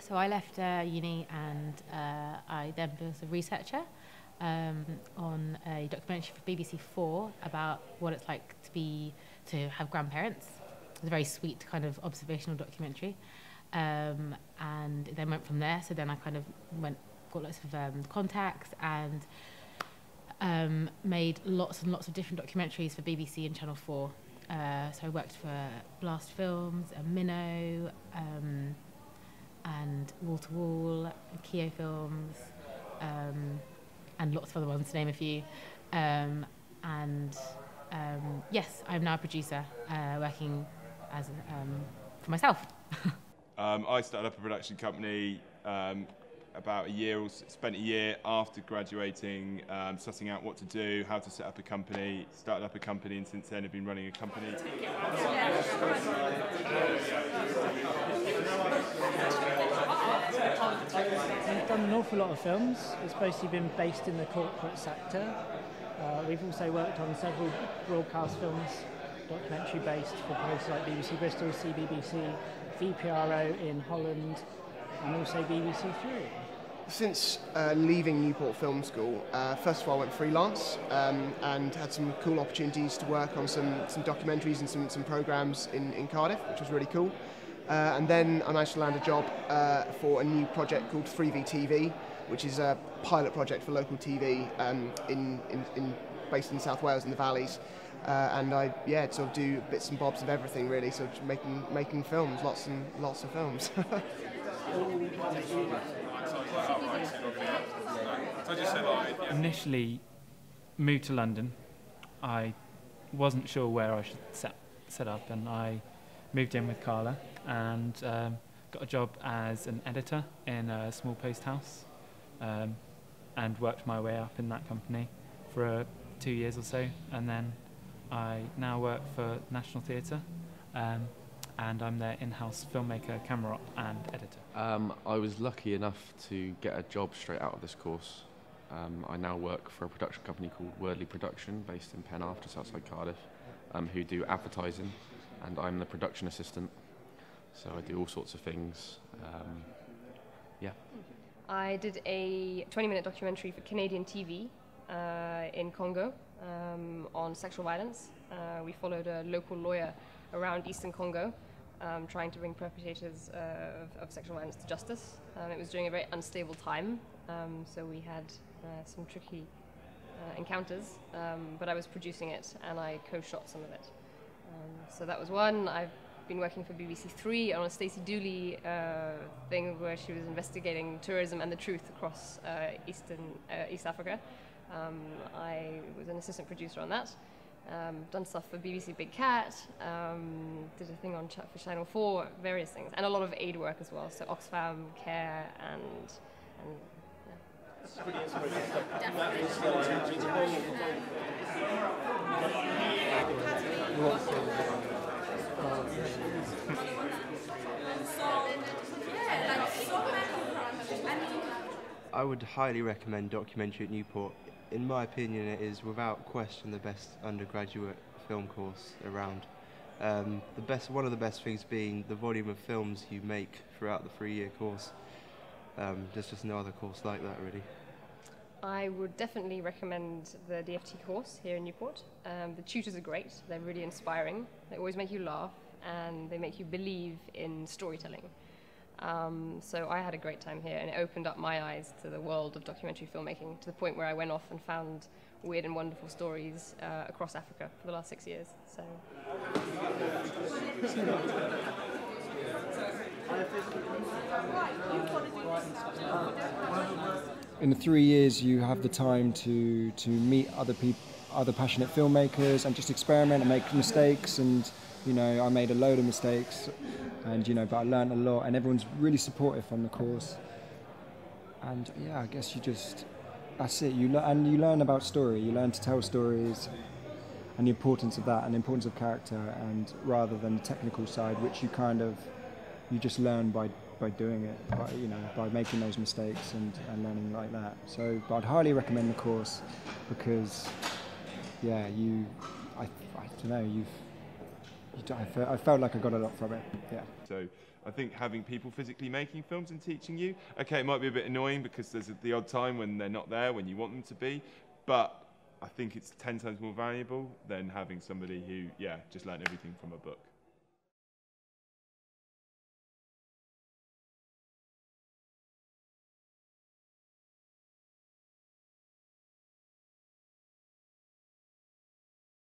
So I left uni and I then was a researcher on a documentary for BBC4 about what it's like to have grandparents. It was a very sweet kind of observational documentary, and then went from there. So then I kind of got lots of contacts and made lots and lots of different documentaries for BBC and Channel 4. So I worked for Blast Films, Minnow, and Wall to Wall, Keo Films, and lots of other ones, to name a few. Yes, I'm now a producer, working as for myself. I started up a production company about spent a year after graduating, sussing out what to do, how to set up a company, started up a company, and since then have been running a company. We've done an awful lot of films. It's mostly been based in the corporate sector. We've also worked on several broadcast films, documentary based for places like BBC Bristol, CBBC, VPRO in Holland, and also BBC Three. Since leaving Newport Film School, first of all I went freelance and had some cool opportunities to work on some documentaries and some programmes in Cardiff, which was really cool. And then I managed to land a job for a new project called 3VTV, which is a pilot project for local TV based in South Wales in the valleys. And I sort of do bits and bobs of everything really, so making films, lots and lots of films. Initially moved to London. I wasn't sure where I should set up, and I moved in with Carla and got a job as an editor in a small post house, and worked my way up in that company for 2 years or so, and then I now work for National Theatre, and I'm their in-house filmmaker, camera op and editor. I was lucky enough to get a job straight out of this course. I now work for a production company called Wordley Production, based in Penarth, just outside Cardiff, who do advertising, and I'm the production assistant, so I do all sorts of things. I did a 20-minute documentary for Canadian TV in Congo on sexual violence. We followed a local lawyer around eastern Congo, trying to bring perpetrators of sexual violence to justice. It was during a very unstable time, so we had some tricky encounters, but I was producing it and I co-shot some of it. So that was one. I've been working for BBC Three on a Stacey Dooley thing where she was investigating tourism and the truth across East Africa. I was an assistant producer on that. Done stuff for BBC Big Cat, did a thing for Channel 4, various things, and a lot of aid work as well, so Oxfam, Care, and I would highly recommend documentary at Newport. In my opinion, it is without question the best undergraduate film course around. One of the best things being the volume of films you make throughout the 3-year course. There's just no other course like that, really. I would definitely recommend the DFT course here in Newport. The tutors are great, they're really inspiring, they always make you laugh, and they make you believe in storytelling. So I had a great time here, and it opened up my eyes to the world of documentary filmmaking, to the point where I went off and found weird and wonderful stories across Africa for the last 6 years. So. In the 3 years, you have the time to meet other passionate filmmakers, and just experiment and make mistakes. And I made a load of mistakes, and but I learned a lot, and everyone's really supportive on the course. And I guess that's it. You learn about story. You learn to tell stories, and the importance of that, and the importance of character, and rather than the technical side, which you just learn by doing it, by making those mistakes and learning like that. So, but I'd highly recommend the course because, I don't know, I felt like I got a lot from it. Yeah. So I think having people physically making films and teaching you, okay, it might be a bit annoying because there's the odd time when they're not there when you want them to be, but I think it's 10 times more valuable than having somebody who, yeah, just learned everything from a book.